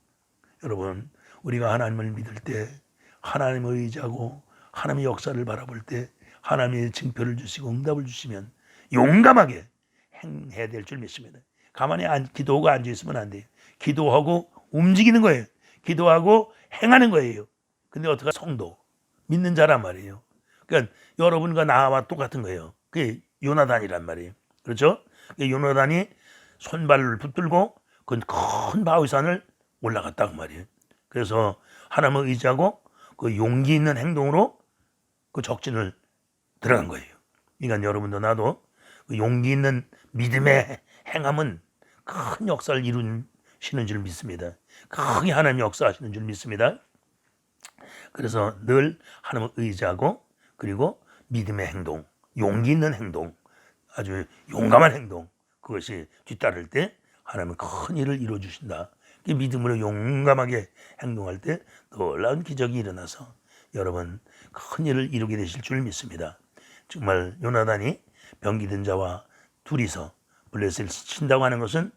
S1: 여러분 우리가 하나님을 믿을 때 하나님을 의지하고 하나님의 역사를 바라볼 때 하나님의 징표를 주시고 응답을 주시면 용감하게 행해야 될 줄 믿습니다. 가만히 기도하고 앉아있으면 안 돼요. 기도하고 움직이는 거예요. 기도하고 행하는 거예요. 근데 어떻게 성도 믿는 자란 말이에요. 그러니까 여러분과 나와 똑같은 거예요. 그게 요나단이란 말이에요. 그렇죠? 요나단이 손발을 붙들고 그 큰 바위산을 올라갔다고 말이에요. 그래서 하나님을 의지하고 그 용기 있는 행동으로 그 적진을 들어간 거예요. 그러니까 여러분도 나도 그 용기 있는 믿음의 행함은 큰 역사를 이루시는 줄 믿습니다. 크게 하나님 역사하시는 줄 믿습니다. 그래서 늘 하나님을 의지하고 그리고 믿음의 행동, 용기 있는 행동, 아주 용감한 행동 그것이 뒤따를 때 하나님은 큰 일을 이루어주신다. 믿음으로 용감하게 행동할 때 놀라운 기적이 일어나서 여러분 큰 일을 이루게 되실 줄 믿습니다. 정말 요나단이 병기든 자와 둘이서 블레셋을 친다고 하는 것은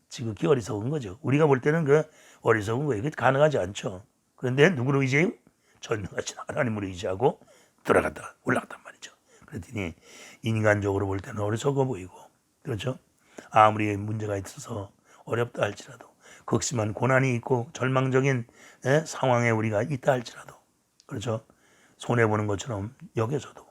S1: 지극히 어리석은 거죠. 우리가 볼 때는 그 어리석은 거예요. 그게 가능하지 않죠. 그런데 누구를 의지해요? 전능하신 하나님을 의지하고 들어갔다 올라갔단 말이죠. 그랬더니 인간적으로 볼 때는 어리석어 보이고 그렇죠. 아무리 문제가 있어서 어렵다 할지라도 극심한 고난이 있고 절망적인 상황에 우리가 있다 할지라도 그렇죠. 손해보는 것처럼 여겨져도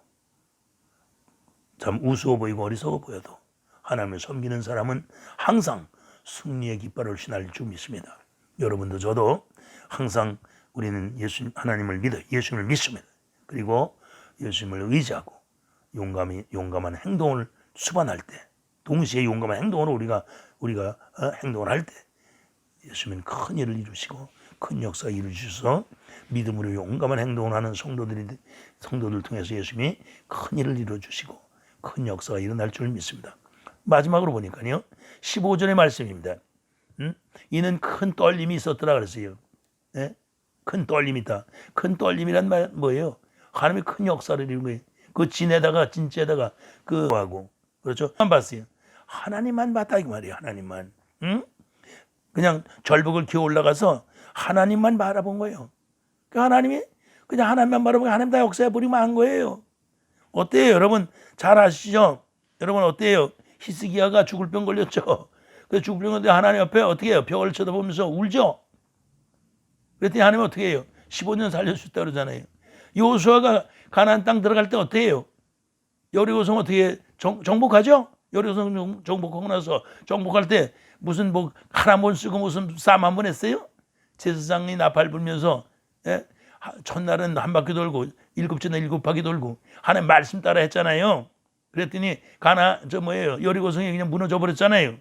S1: 참 우스워 보이고 어리석어 보여도 하나님을 섬기는 사람은 항상 승리의 깃발을 휘날릴 줄 믿습니다. 여러분도 저도 항상 우리는 하나님을 믿어 예수님을 믿습니다. 그리고 예수님을 의지하고 용감한 행동을 수반할 때 동시에 용감한 행동으로 우리가 행동을 할 때 예수님은 큰 일을 이루시고 큰 역사 이루셔서 믿음으로 용감한 행동을 하는 성도들 통해서 예수님이 큰 일을 이루어주시고 큰 역사가 일어날 줄 믿습니다. 마지막으로 보니까요 15절의 말씀입니다. 이는 큰 떨림이 있었더라 그랬어요. 네? 큰 떨림이 있다. 큰 떨림이란 말 뭐예요? 하나님이 큰 역사를 이룬 거예요. 그 진에다가 진짜에다가 하고 그렇죠? 안 봤어요. 하나님만 봤다 이 말이에요. 하나님만. 그냥 절벽을 기어 올라가서 하나님만 바라본 거예요. 그 하나님이 그냥 하나님만 바라보고 하나님 다 역사해 버리면 한 거예요. 어때요, 여러분? 잘 아시죠? 여러분 어때요? 히스기야가 죽을 병 걸렸죠. 그 죽을 병 걸렸는데 하나님 옆에 어떻게 해요? 벽을 쳐다보면서 울죠. 그랬더니 하나님 어떻게 해요? 15년 살려주셨다 그러잖아요. 여호수아가 가나안 땅 들어갈 때 어떻게 해요? 여리고성 어떻게 정복하죠? 여리고성 정복하고 나서 정복할 때 무슨 뭐 칼 한 번 쓰고 무슨 싸움 한 번 했어요? 제사장이 나팔 불면서 첫날은 한 바퀴 돌고 일곱째는 일곱 바퀴 돌고 하나님 말씀 따라 했잖아요. 그랬더니 여리고성이 그냥 무너져 버렸잖아요.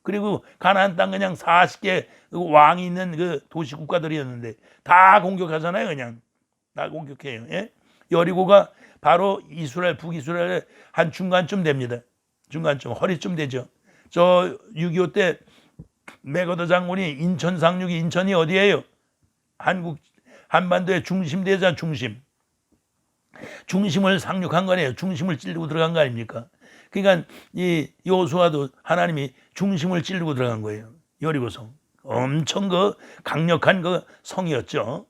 S1: 그리고 가나안 땅 그냥 40개 왕이 있는 그 도시 국가들이었는데 다 공격하잖아요. 그냥 다 공격해요. 예? 여리고가 바로 북이스라엘 한 중간쯤 됩니다. 중간쯤 허리쯤 되죠. 저 6.25 때 맥어더 장군이 인천 상륙이 인천이 어디예요? 한반도의 중심 대자 중심. 중심을 상륙한 거네요. 중심을 찌르고 들어간 거 아닙니까? 그러니까 이 여호수아도 하나님이 중심을 찌르고 들어간 거예요. 여리고성 엄청 그 강력한 그 성이었죠.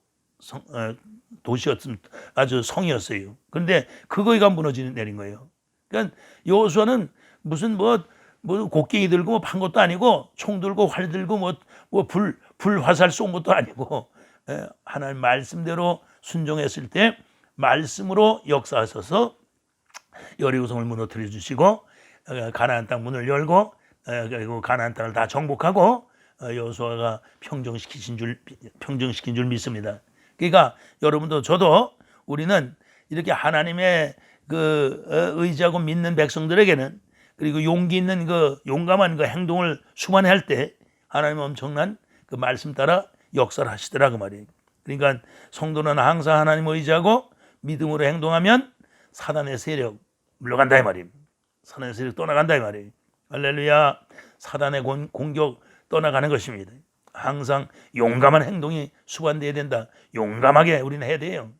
S1: 도시였음 아주 성이었어요. 그런데 그거가 무너지는 내린 거예요. 그러니까 여호수아는 무슨 뭐 곡괭이 들고 뭐 판 것도 아니고 총 들고 활 들고 불 화살 쏜 것도 아니고 하나님 말씀대로 순종했을 때 말씀으로 역사하셔서 여리고성을 무너뜨려 주시고 가나안 땅 문을 열고 그리고 가나안 땅을 다 정복하고 여호수아가 평정시킨 줄 믿습니다. 그러니까 여러분도 저도 우리는 이렇게 하나님의 그 의지하고 믿는 백성들에게는 그리고 용기 있는 그 용감한 그 행동을 수반할 때 하나님은 엄청난 그 말씀 따라 역사를 하시더라 그 말이에요. 그러니까 성도는 항상 하나님 의지하고 믿음으로 행동하면 사단의 세력 물러간다 이 말이에요. 사단의 세력 떠나간다 이 말이에요. 할렐루야. 사단의 공격 떠나가는 것입니다. 항상 용감한 행동이 수반돼야 된다. 용감하게 우리는 해야 돼요.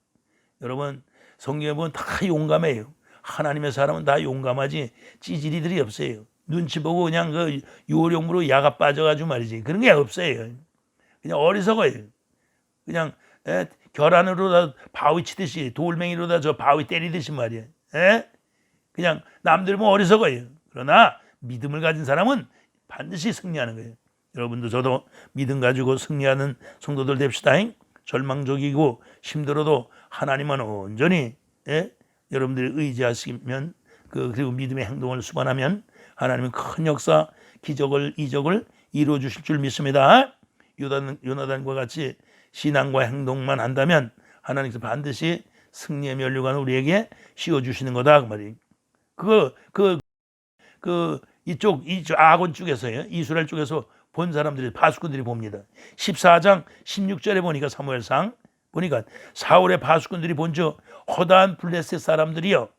S1: 여러분 성경에 보면 다 용감해요. 하나님의 사람은 다 용감하지 찌질이들이 없어요. 눈치 보고 그냥 그 요령으로 야가 빠져가지고 말이지 그런 게 없어요. 그냥 어리석어요. 그냥 결안으로다 바위 치듯이 돌멩이로다 저 바위 때리듯이 말이에요. 그냥 남들 보면 어리석어요. 그러나 믿음을 가진 사람은 반드시 승리하는 거예요. 여러분도 저도 믿음 가지고 승리하는 성도들 됩시다. 절망적이고 힘들어도 하나님은 온전히 여러분들이 의지하시면 그리고 믿음의 행동을 수반하면 하나님은 큰 역사, 기적을, 이적을 이루어 주실 줄 믿습니다. 요나단과 같이 신앙과 행동만 한다면 하나님께서 반드시 승리의 면류관을 우리에게 씌워 주시는 거다 그 말이에요. 이쪽 아곤 쪽에서요. 이스라엘 쪽에서 본 사람들이 파수꾼들이 봅니다. 14장 16절에 보니까 사무엘상 보니까 사울의 파수꾼들이 본저 허다한 블레셋 사람들이요.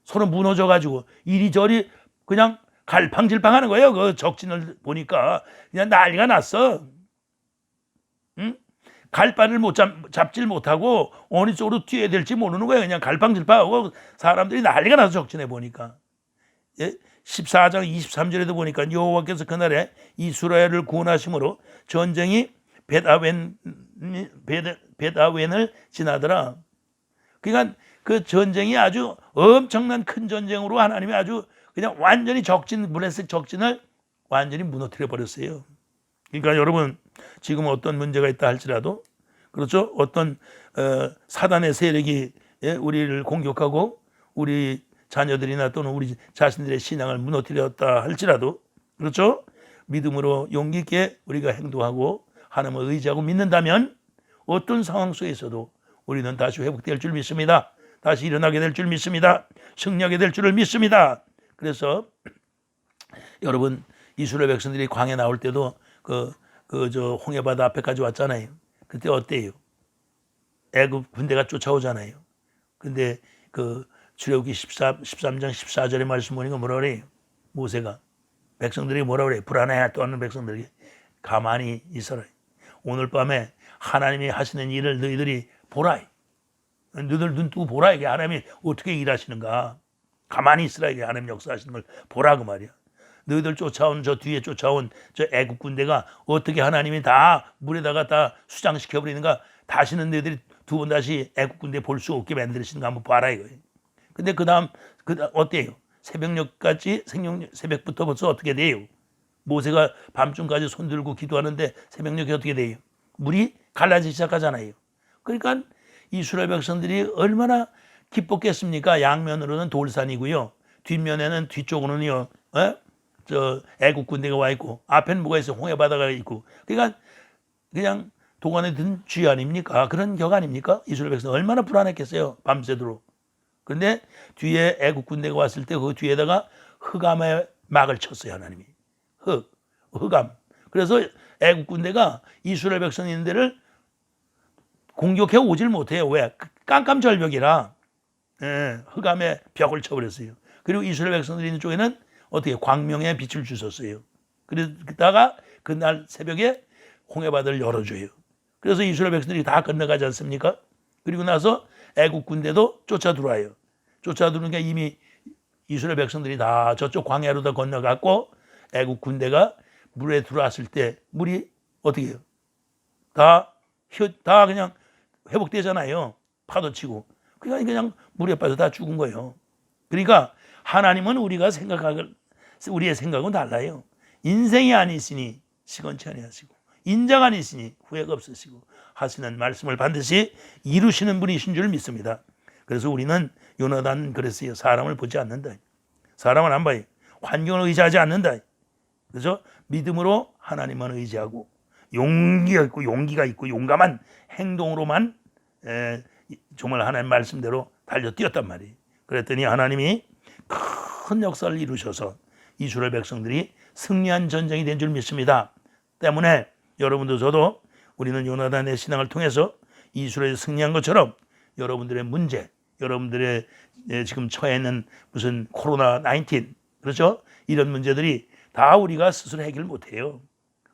S1: 서로 무너져 가지고 이리저리 그냥 갈팡질팡하는 거예요. 그 적진을 보니까 그냥 난리가 났어. 응? 갈바를 잡질 못하고 어느 쪽으로 뛰어야 될지 모르는 거예요. 그냥 갈팡질팡하고 사람들이 난리가 나서 적진에 보니까. 14장 23절에도 보니까 여호와께서 그날에 이스라엘을 구원하심으로 전쟁이 벳아웬을 지나더라. 그러니까 그 전쟁이 아주 엄청난 큰 전쟁으로 하나님이 아주 그냥 완전히 블레셋 적진을 완전히 무너뜨려 버렸어요. 그러니까 여러분 지금 어떤 문제가 있다 할지라도 그렇죠? 어떤 사단의 세력이 우리를 공격하고 우리 자녀들이나 또는 우리 자신들의 신앙을 무너뜨렸다 할지라도 그렇죠? 믿음으로 용기 있게 우리가 행동하고 하나님을 의지하고 믿는다면 어떤 상황 속에서도 우리는 다시 회복될 줄 믿습니다. 다시 일어나게 될 줄 믿습니다. 승리하게 될 줄을 믿습니다. 그래서 여러분 이스라엘 백성들이 광야에 나올 때도 저 홍해바다 앞에까지 왔잖아요. 그때 어때요? 애굽 군대가 쫓아오잖아요. 근데 출애굽기 13장 14절의 말씀 보니까 뭐라 그래요? 모세가 백성들이 뭐라 그래요? 불안해 떠하는 백성들에게 가만히 있어라. 오늘 밤에 하나님이 하시는 일을 너희들이 보라. 너희들 눈 뜨고 보라. 이게 하나님이 어떻게 일하시는가. 가만히 있으라. 이게 하나님 역사하시는 걸 보라 그 말이야. 너희들 쫓아온 저 뒤에 쫓아온 저 애국 군대가 어떻게 하나님이 다 물에다가 다 수장시켜 버리는가. 다시는 너희들이 두 번 다시 애국 군대 볼 수 없게 만드시는가 한번 봐라 이거예요. 근데 그다음 어때요? 새벽녘까지 새벽부터 벌써 어떻게 돼요? 모세가 밤중까지 손 들고 기도하는데 새벽녘에 어떻게 돼요? 물이 갈라지기 시작하잖아요. 그러니까 이스라엘 백성들이 얼마나 기뻤겠습니까? 양면으로는 돌산이고요. 뒷면에는 뒤쪽으로는요. 저 애국 군대가 와 있고 앞에는 뭐가 있어? 홍해바다가 있고. 그러니까 그냥 도관에 든 쥐 아닙니까? 그런 격 아닙니까? 이스라엘 백성 얼마나 불안했겠어요. 밤새도록. 그런데 뒤에 애국 군대가 왔을 때 그 뒤에다가 흑암의 막을 쳤어요. 하나님이. 흑암. 그래서 애국 군대가 이스라엘 백성이 있는 데를 공격해 오질 못해요. 왜? 깜깜절벽이라 흑암의 벽을 쳐버렸어요. 그리고 이스라엘 백성들이 있는 쪽에는 어떻게 광명의 빛을 주셨어요. 그러다가 그날 새벽에 홍해바다를 열어줘요. 그래서 이스라엘 백성들이 다 건너가지 않습니까? 그리고 나서 애국 군대도 쫓아 들어와요. 쫓아 들어오니까 이미 이스라엘 백성들이 다 저쪽 광야로 다 건너갔고 애국 군대가 물에 들어왔을 때 물이 어떻게 해요? 다 그냥 회복되잖아요. 파도 치고. 그러니까 그냥 물에 빠져 다 죽은 거예요. 그러니까 하나님은 우리의 생각은 달라요. 인생이 아니시니 시건치 아니하시고 인자가 아니시니 후회가 없으시고 하시는 말씀을 반드시 이루시는 분이신 줄 믿습니다. 그래서 우리는 요나단 그랬어요. 사람을 보지 않는다. 사람은 안 봐요. 환경을 의지하지 않는다. 그래서 믿음으로 하나님만 의지하고 용기가 있고 용감한 행동으로만 정말 하나님 말씀대로 달려 뛰었단 말이에요. 그랬더니 하나님이 큰 역사를 이루셔서 이스라엘 백성들이 승리한 전쟁이 된 줄 믿습니다. 때문에 여러분도 저도 우리는 요나단의 신앙을 통해서 이스라엘이 승리한 것처럼 여러분들의 문제, 여러분들의 지금 처해 있는 무슨 코로나19 그렇죠? 이런 문제들이 다 우리가 스스로 해결 못해요.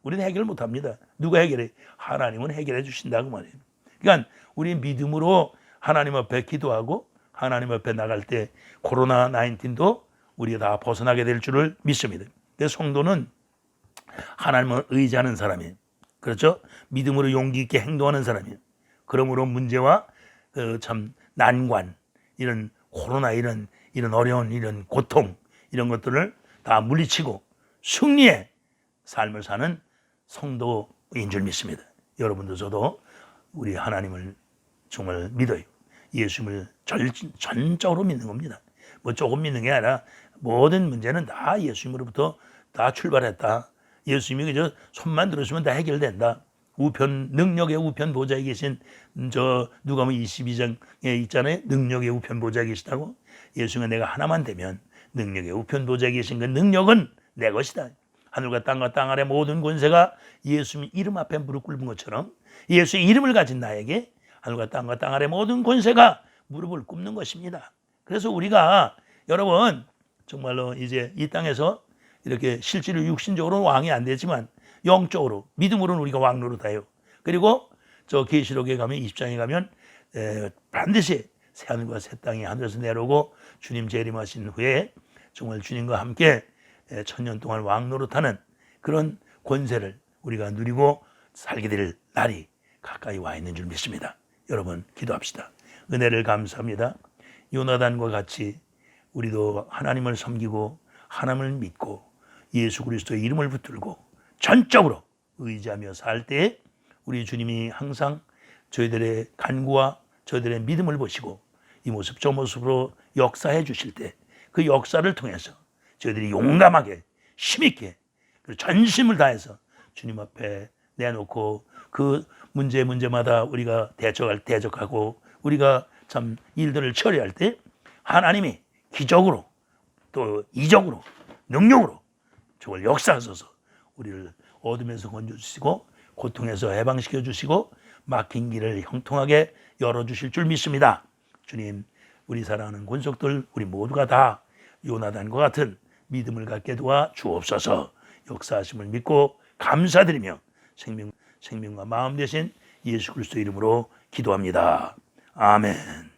S1: 우리는 해결 못합니다. 누가 해결해? 하나님은 해결해 주신다고 말이에요. 그러니까 우리 믿음으로 하나님 앞에 기도하고 하나님 앞에 나갈 때 코로나19도 우리가 다 벗어나게 될 줄을 믿습니다. 그래서 성도는 하나님을 의지하는 사람이에요. 그렇죠? 믿음으로 용기 있게 행동하는 사람이에요. 그러므로 문제와 참 난관, 이런 코로나 이런 어려운 이런 고통 이런 것들을 다 물리치고 승리의 삶을 사는 성도인 줄 믿습니다. 여러분도 저도 우리 하나님을 정말 믿어요. 예수님을 전적으로 믿는 겁니다. 뭐 조금 믿는 게 아니라 모든 문제는 다 예수님으로부터 다 출발했다. 예수님이 그저 손만 들으시면 다 해결된다. 능력의 우편 보좌에 계신 누가복음 22장에 있잖아요. 능력의 우편 보좌에 계시다고. 예수가 내가 하나만 되면 능력의 우편 보좌에 계신 그 능력은 내 것이다. 하늘과 땅과 땅 아래 모든 권세가 예수님 이름 앞에 무릎 꿇은 것처럼 예수의 이름을 가진 나에게 하늘과 땅과 땅 아래 모든 권세가 무릎을 꿇는 것입니다. 그래서 우리가 여러분 정말로 이제 이 땅에서 이렇게 실제로 육신적으로는 왕이 안 되지만 영적으로 믿음으로는 우리가 왕 노릇해요. 그리고 저 계시록에 가면 20장에 가면 반드시 새 하늘과 새 땅이 하늘에서 내려오고 주님 재림하신 후에 정말 주님과 함께 천년 동안 왕 노릇하는 그런 권세를 우리가 누리고 살게 될 날이 가까이 와 있는 줄 믿습니다. 여러분 기도합시다. 은혜를 감사합니다. 요나단과 같이 우리도 하나님을 섬기고 하나님을 믿고 예수 그리스도의 이름을 붙들고 전적으로 의지하며 살 때에 우리 주님이 항상 저희들의 간구와 저희들의 믿음을 보시고 이 모습 저 모습으로 역사해 주실 때 그 역사를 통해서 저희들이 용감하게 힘있게 전심을 다해서 주님 앞에 내놓고 그 문제마다 우리가 대적하고 우리가 참 일들을 처리할 때 하나님이 기적으로 또 이적으로 능력으로 저걸 역사하셔서 우리를 어둠에서 건져주시고 고통에서 해방시켜 주시고 막힌 길을 형통하게 열어주실 줄 믿습니다. 주님, 우리 사랑하는 권속들 우리 모두가 다 요나단과 같은 믿음을 갖게 도와 주옵소서. 역사하심을 믿고 감사드리며 생명과 마음 되신 예수 그리스도 이름으로 기도합니다. 아멘.